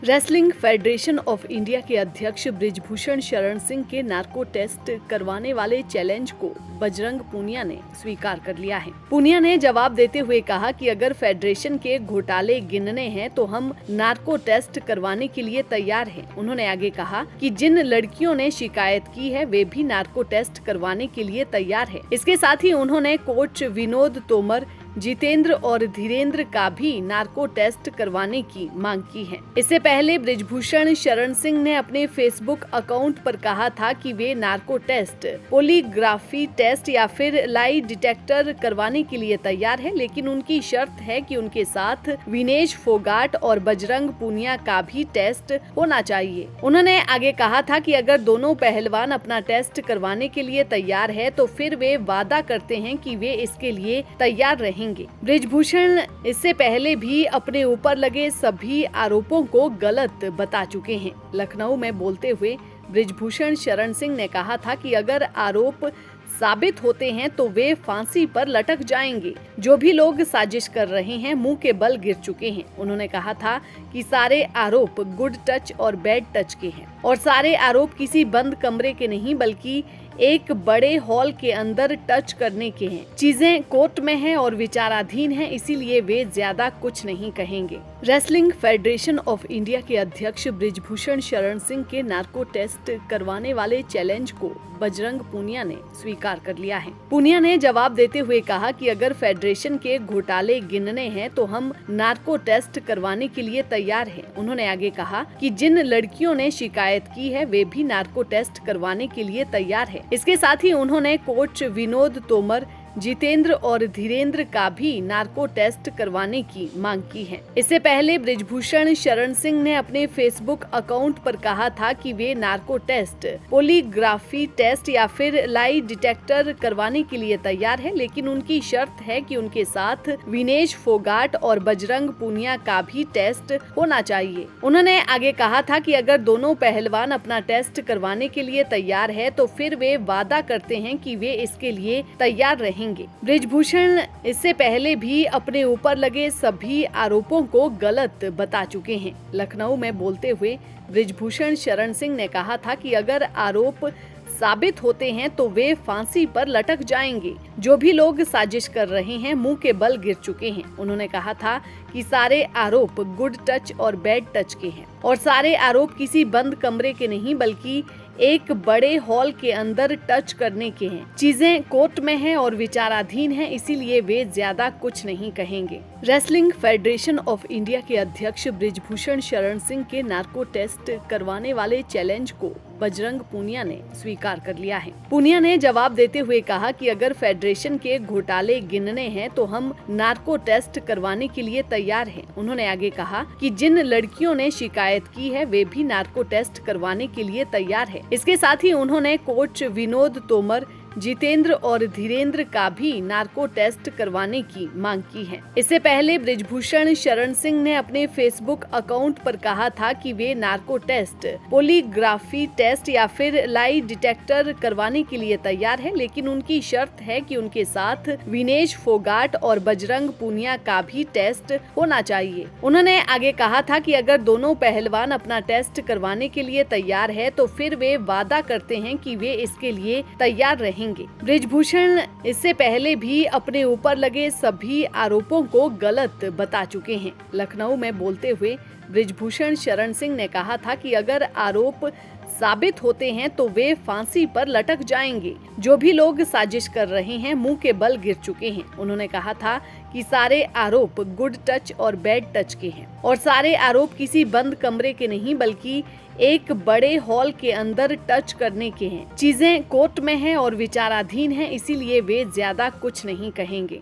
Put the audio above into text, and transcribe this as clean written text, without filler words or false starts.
Wrestling federation of India के अध्यक्ष बृजभूषण शरण सिंह के नार्को टेस्ट करवाने वाले चैलेंज को बजरंग पूनिया ने स्वीकार कर लिया है। पूनिया ने जवाब देते हुए कहा कि अगर फेडरेशन के घोटाले गिनने हैं तो हम नार्को टेस्ट करवाने के लिए तैयार हैं। उन्होंने आगे कहा कि जिन लड़कियों ने शिकायत की है वे भी नार्को टेस्ट करवाने के लिए तैयार है। इसके साथ ही उन्होंने कोच विनोद तोमर, जितेंद्र और धीरेन्द्र का भी नार्को टेस्ट करवाने की मांग की है। इससे पहले बृजभूषण शरण सिंह ने अपने फेसबुक अकाउंट पर कहा था कि वे नार्को टेस्ट, पॉलीग्राफी टेस्ट या फिर लाई डिटेक्टर करवाने के लिए तैयार है, लेकिन उनकी शर्त है कि उनके साथ विनेश फोगाट और बजरंग पूनिया का भी टेस्ट होना चाहिए। उन्होंने आगे कहा था कि अगर दोनों पहलवान अपना टेस्ट करवाने के लिए तैयार है तो फिर वे वादा करते हैं कि वे इसके लिए तैयार रहेंगे। बृजभूषण इससे पहले भी अपने ऊपर लगे सभी आरोपों को गलत बता चुके हैं। लखनऊ में बोलते हुए बृजभूषण शरण सिंह ने कहा था कि अगर आरोप साबित होते हैं तो वे फांसी पर लटक जाएंगे। जो भी लोग साजिश कर रहे हैं मुंह के बल गिर चुके हैं। उन्होंने कहा था कि सारे आरोप गुड टच और बैड टच के हैं और सारे आरोप किसी बंद कमरे के नहीं बल्कि एक बड़े हॉल के अंदर टच करने के हैं। चीजें कोर्ट में हैं और विचाराधीन हैं, इसीलिए वे ज्यादा कुछ नहीं कहेंगे। रेसलिंग फेडरेशन ऑफ इंडिया के अध्यक्ष बृजभूषण शरण सिंह के नार्को टेस्ट करवाने वाले चैलेंज को बजरंग पूनिया ने स्वीकार कर लिया है। पूनिया ने जवाब देते हुए कहा कि अगर फेडरेशन के घोटाले गिनने हैं तो हम नार्को टेस्ट करवाने के लिए तैयार हैं। उन्होंने आगे कहा कि जिन लड़कियों ने शिकायत की है वे भी नार्को टेस्ट करवाने के लिए तैयार है। इसके साथ ही उन्होंने कोच विनोद तोमर, जितेंद्र और धीरेन्द्र का भी नार्को टेस्ट करवाने की मांग की है। इससे पहले बृजभूषण शरण सिंह ने अपने फेसबुक अकाउंट पर कहा था कि वे नार्को टेस्ट, पॉलीग्राफी टेस्ट या फिर लाई डिटेक्टर करवाने के लिए तैयार है, लेकिन उनकी शर्त है कि उनके साथ विनेश फोगाट और बजरंग पूनिया का भी टेस्ट होना चाहिए। उन्होंने आगे कहा था कि अगर दोनों पहलवान अपना टेस्ट करवाने के लिए तैयार है तो फिर वे वादा करते हैं कि वे इसके लिए तैयार रहेंगे। बृजभूषण इससे पहले भी अपने ऊपर लगे सभी आरोपों को गलत बता चुके हैं। लखनऊ में बोलते हुए बृजभूषण शरण सिंह ने कहा था कि अगर आरोप साबित होते हैं तो वे फांसी पर लटक जाएंगे। जो भी लोग साजिश कर रहे हैं मुंह के बल गिर चुके हैं। उन्होंने कहा था कि सारे आरोप गुड टच और बैड टच के हैं और सारे आरोप किसी बंद कमरे के नहीं बल्कि एक बड़े हॉल के अंदर टच करने के हैं। चीजें कोर्ट में हैं और विचाराधीन हैं, इसीलिए वे ज्यादा कुछ नहीं कहेंगे। रेसलिंग फेडरेशन ऑफ इंडिया के अध्यक्ष बृजभूषण शरण सिंह के नार्को टेस्ट करवाने वाले चैलेंज को बजरंग पूनिया ने स्वीकार कर लिया है। पूनिया ने जवाब देते हुए कहा कि अगर फेडरेशन के घोटाले गिनने हैं तो हम नार्को टेस्ट करवाने के लिए तैयार हैं। उन्होंने आगे कहा कि जिन लड़कियों ने शिकायत की है वे भी नार्को टेस्ट करवाने के लिए तैयार है। इसके साथ ही उन्होंने कोच विनोद तोमर, जितेंद्र और धीरेन्द्र का भी नार्को टेस्ट करवाने की मांग की है। इससे पहले बृजभूषण शरण सिंह ने अपने फेसबुक अकाउंट पर कहा था कि वे नार्को टेस्ट, पॉलीग्राफी टेस्ट या फिर लाई डिटेक्टर करवाने के लिए तैयार है, लेकिन उनकी शर्त है कि उनके साथ विनेश फोगाट और बजरंग पूनिया का भी टेस्ट होना चाहिए। उन्होंने आगे कहा था कि अगर दोनों पहलवान अपना टेस्ट करवाने के लिए तैयार है तो फिर वे वादा करते हैं कि वे इसके लिए तैयार रहेंगे। बृजभूषण इससे पहले भी अपने ऊपर लगे सभी आरोपों को गलत बता चुके हैं। लखनऊ में बोलते हुए बृजभूषण शरण सिंह ने कहा था कि अगर आरोप साबित होते हैं तो वे फांसी पर लटक जाएंगे। जो भी लोग साजिश कर रहे हैं मुंह के बल गिर चुके हैं। उन्होंने कहा था कि सारे आरोप गुड टच और बैड टच के हैं और सारे आरोप किसी बंद कमरे के नहीं बल्कि एक बड़े हॉल के अंदर टच करने के हैं। चीजें कोर्ट में हैं और विचाराधीन हैं, इसीलिए वे ज्यादा कुछ नहीं कहेंगे।